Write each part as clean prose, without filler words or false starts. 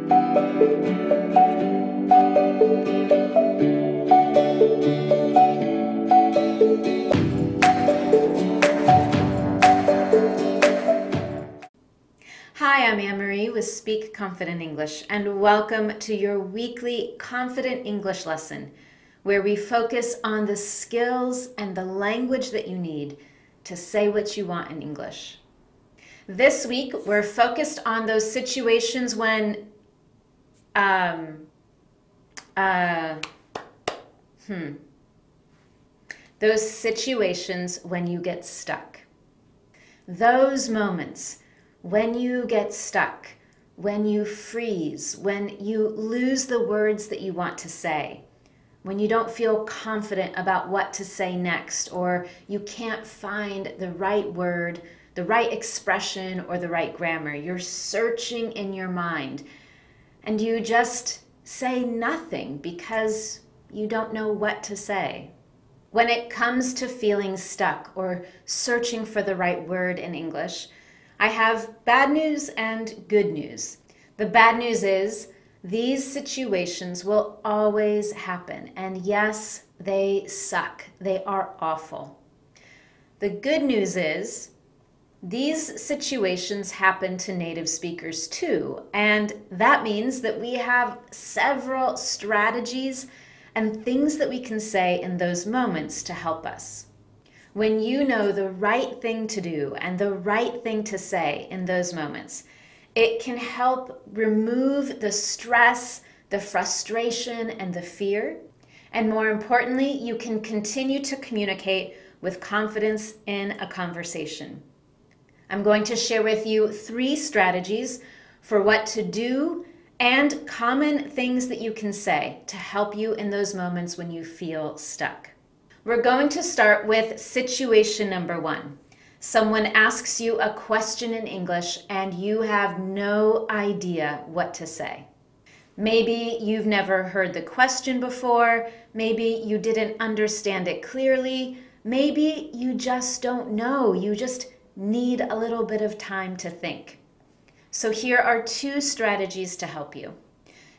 Hi, I'm Anne-Marie with Speak Confident English, and welcome to your weekly Confident English lesson, where we focus on the skills and the language that you need to say what you want in English. This week, we're focused on those situations when, those situations when you get stuck. Those moments when you get stuck, when you freeze, when you lose the words that you want to say, when you don't feel confident about what to say next, or you can't find the right word, the right expression, or the right grammar. You're searching in your mind, and you just say nothing because you don't know what to say. When it comes to feeling stuck or searching for the right word in English, I have bad news and good news. The bad news is these situations will always happen. And yes, they suck. They are awful. The good news is these situations happen to native speakers too. And that means that we have several strategies and things that we can say in those moments to help us. When you know the right thing to do and the right thing to say in those moments, it can help remove the stress, the frustration, and the fear. And more importantly, you can continue to communicate with confidence in a conversation. I'm going to share with you 3 strategies for what to do and common things that you can say to help you in those moments when you feel stuck. We're going to start with situation number 1. Someone asks you a question in English and you have no idea what to say. Maybe you've never heard the question before, maybe you didn't understand it clearly, maybe you just don't know, you just need a little bit of time to think. So here are 2 strategies to help you.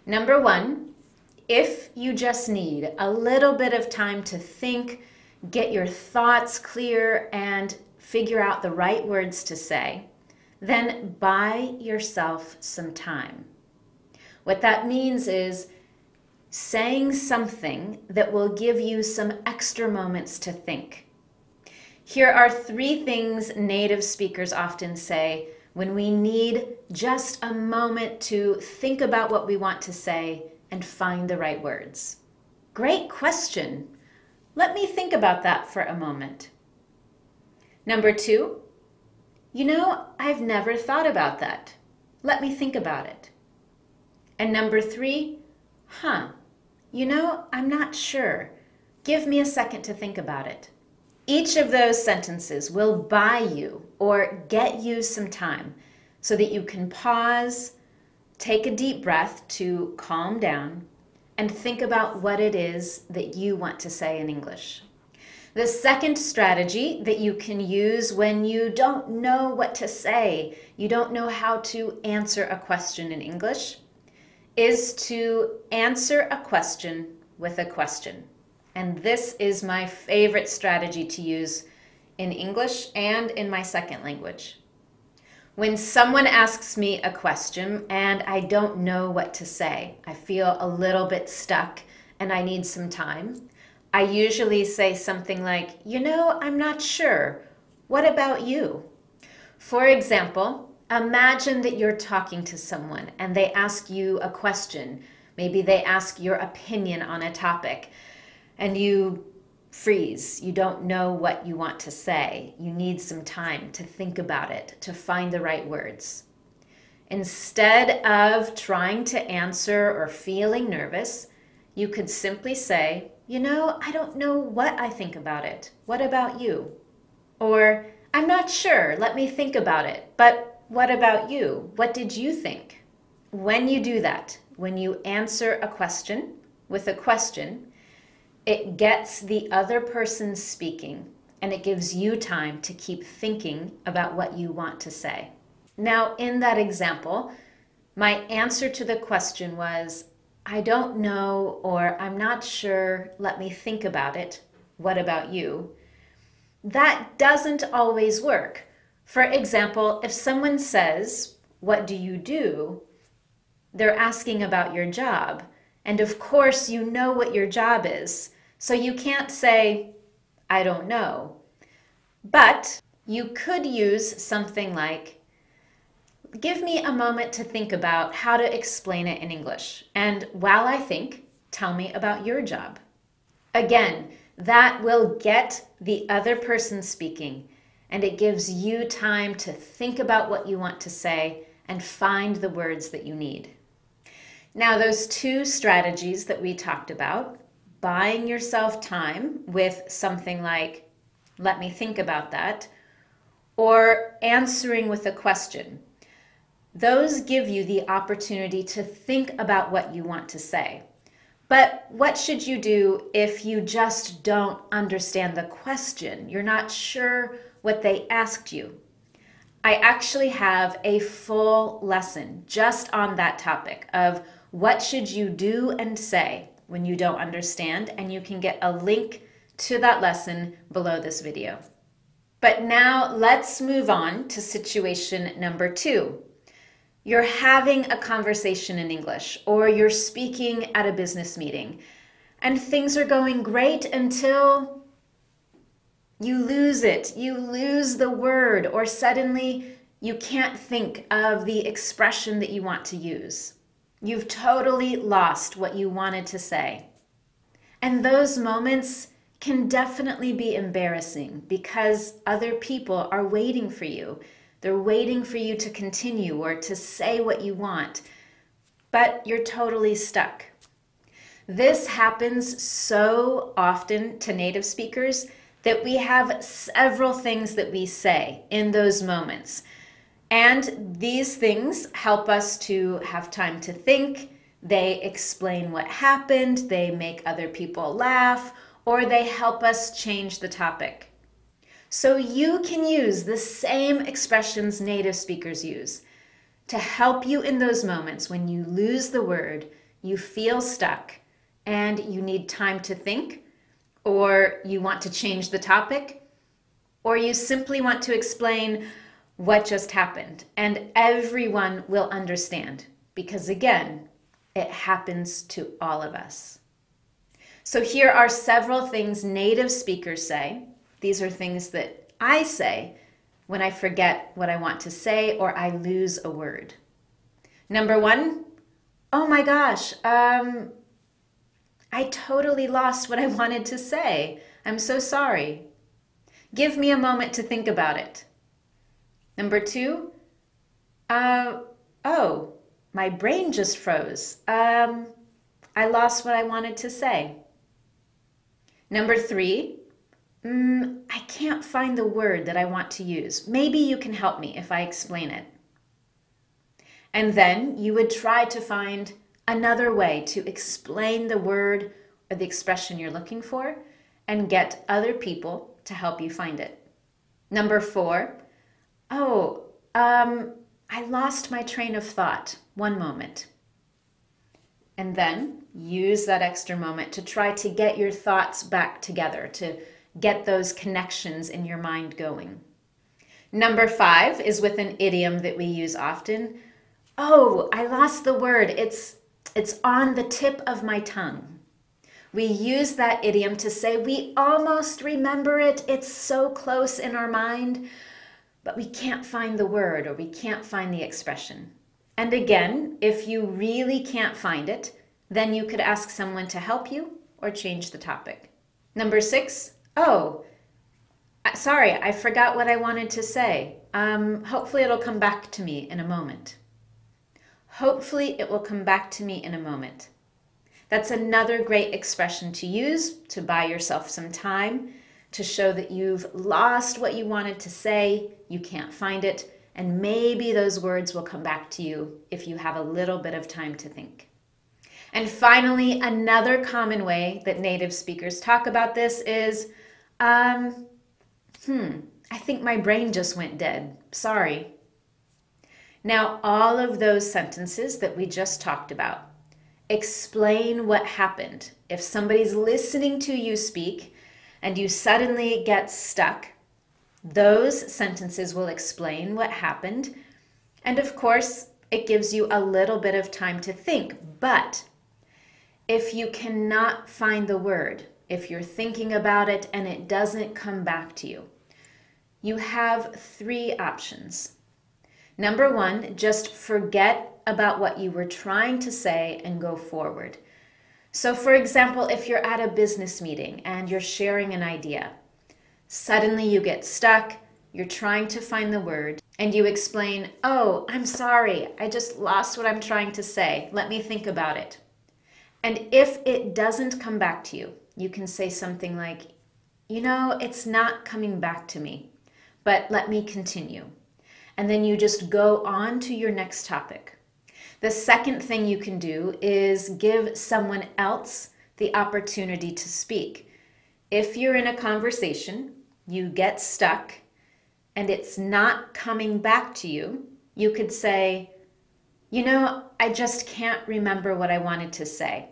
Number 1, if you just need a little bit of time to think, get your thoughts clear, and figure out the right words to say, then buy yourself some time. What that means is saying something that will give you some extra moments to think. Here are 3 things native speakers often say when we need just a moment to think about what we want to say and find the right words. Great question. Let me think about that for a moment. Number 2, I've never thought about that. Let me think about it. And number 3, I'm not sure. Give me a second to think about it. Each of those sentences will buy you or get you some time so that you can pause, take a deep breath to calm down, and think about what it is that you want to say in English. The second strategy that you can use when you don't know what to say, you don't know how to answer a question in English, is to answer a question with a question. And this is my favorite strategy to use in English and in my second language. When someone asks me a question and I don't know what to say, I feel a little bit stuck and I need some time, I usually say something like, I'm not sure. What about you? For example, imagine that you're talking to someone and they ask you a question. Maybe they ask your opinion on a topic and you freeze. You don't know what you want to say. You need some time to think about it, to find the right words. Instead of trying to answer or feeling nervous, you could simply say, I don't know what I think about it. What about you? Or, I'm not sure. Let me think about it. But what about you? What did you think? When you do that, when you answer a question with a question, it gets the other person speaking, and it gives you time to keep thinking about what you want to say. Now, in that example, My answer to the question was, I don't know, or I'm not sure, let me think about it. What about you? That doesn't always work. For example, if someone says, what do you do? They're asking about your job. And of course, you know what your job is. So you can't say, I don't know. But you could use something like, give me a moment to think about how to explain it in English. And while I think, tell me about your job. Again, that will get the other person speaking, and it gives you time to think about what you want to say and find the words that you need. Now, those two strategies that we talked about, buying yourself time with something like, let me think about that, or answering with a question, those give you the opportunity to think about what you want to say. But what should you do if you just don't understand the question? You're not sure what they asked you. I actually have a full lesson just on that topic of what should you do and say when you don't understand, and you can get a link to that lesson below this video. But now let's move on to situation number 2. You're having a conversation in English, or you're speaking at a business meeting, and things are going great until you lose it. You lose the word, or suddenly you can't think of the expression that you want to use. You've totally lost what you wanted to say. And those moments can definitely be embarrassing because other people are waiting for you. They're waiting for you to continue or to say what you want, but you're totally stuck. This happens so often to native speakers that we have several things that we say in those moments. And these things help us to have time to think. They explain what happened, they make other people laugh, or they help us change the topic. So you can use the same expressions native speakers use to help you in those moments when you lose the word, you feel stuck, and you need time to think, or you want to change the topic, or you simply want to explain what just happened. And everyone will understand because, again, it happens to all of us. So here are several things native speakers say. These are things that I say when I forget what I want to say or I lose a word. Number 1, oh my gosh, I totally lost what I wanted to say. I'm so sorry. Give me a moment to think about it. Number 2, oh, my brain just froze. I lost what I wanted to say. Number 3, I can't find the word that I want to use. Maybe you can help me if I explain it. And then you would try to find another way to explain the word or the expression you're looking for and get other people to help you find it. Number 4, oh, I lost my train of thought. One moment. And then use that extra moment to try to get your thoughts back together, to get those connections in your mind going. Number 5 is with an idiom that we use often. Oh, I lost the word. It's on the tip of my tongue. We use that idiom to say we almost remember it. It's so close in our mind, but we can't find the word or we can't find the expression. And again, if you really can't find it, then you could ask someone to help you or change the topic. Number 6, oh, sorry, I forgot what I wanted to say. Hopefully it'll come back to me in a moment. Hopefully it will come back to me in a moment. That's another great expression to use to buy yourself some time, to show that you've lost what you wanted to say, you can't find it, and maybe those words will come back to you if you have a little bit of time to think. And finally, another common way that native speakers talk about this is, I think my brain just went dead. Sorry. Now, all of those sentences that we just talked about, explain what happened. If somebody's listening to you speak and you suddenly get stuck, those sentences will explain what happened. And of course, it gives you a little bit of time to think. But if you cannot find the word, if you're thinking about it and it doesn't come back to you, you have 3 options. Number 1, just forget about what you were trying to say and go forward. So for example, if you're at a business meeting and you're sharing an idea, suddenly you get stuck, you're trying to find the word, and you explain, "Oh, I'm sorry, I just lost what I'm trying to say. Let me think about it." And if it doesn't come back to you, you can say something like, "It's not coming back to me, but let me continue." And then you just go on to your next topic. The second thing you can do is give someone else the opportunity to speak. If you're in a conversation, you get stuck, and it's not coming back to you, you could say, "I just can't remember what I wanted to say.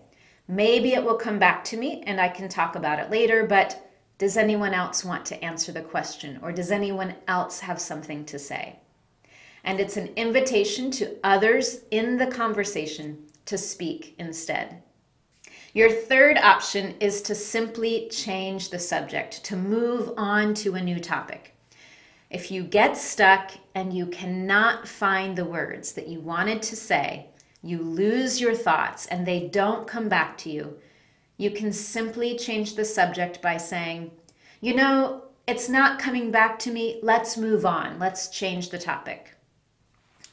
Maybe it will come back to me and I can talk about it later, but does anyone else want to answer the question? Or does anyone else have something to say?" And it's an invitation to others in the conversation to speak instead. Your third option is to simply change the subject, to move on to a new topic. If you get stuck and you cannot find the words that you wanted to say, you lose your thoughts and they don't come back to you, you can simply change the subject by saying, "It's not coming back to me. Let's move on. Let's change the topic."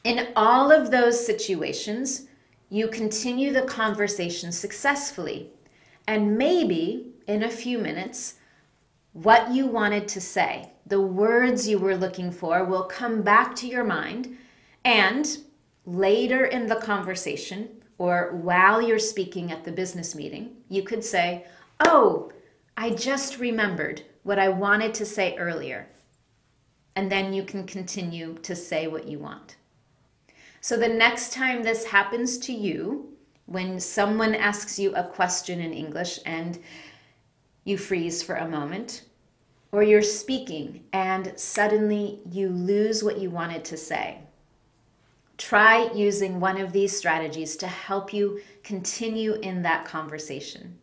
In all of those situations, you continue the conversation successfully. And maybe in a few minutes, what you wanted to say, the words you were looking for, will come back to your mind. And later in the conversation, or while you're speaking at the business meeting, you could say, "Oh, I just remembered what I wanted to say earlier." And then you can continue to say what you want. So the next time this happens to you, when someone asks you a question in English and you freeze for a moment, or you're speaking and suddenly you lose what you wanted to say, try using one of these strategies to help you continue in that conversation.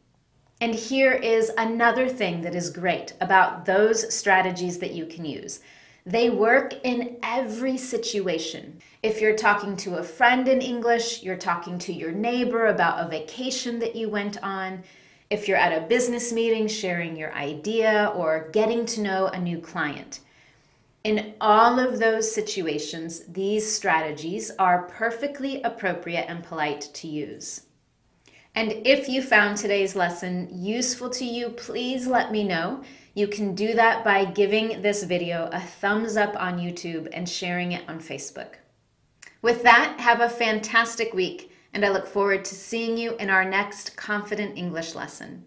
And here is another thing that is great about those strategies that you can use. They work in every situation. If you're talking to a friend in English, you're talking to your neighbor about a vacation that you went on, if you're at a business meeting sharing your idea or getting to know a new client. In all of those situations, these strategies are perfectly appropriate and polite to use. And if you found today's lesson useful to you, please let me know. You can do that by giving this video a thumbs up on YouTube and sharing it on Facebook. With that, have a fantastic week, and I look forward to seeing you in our next Confident English lesson.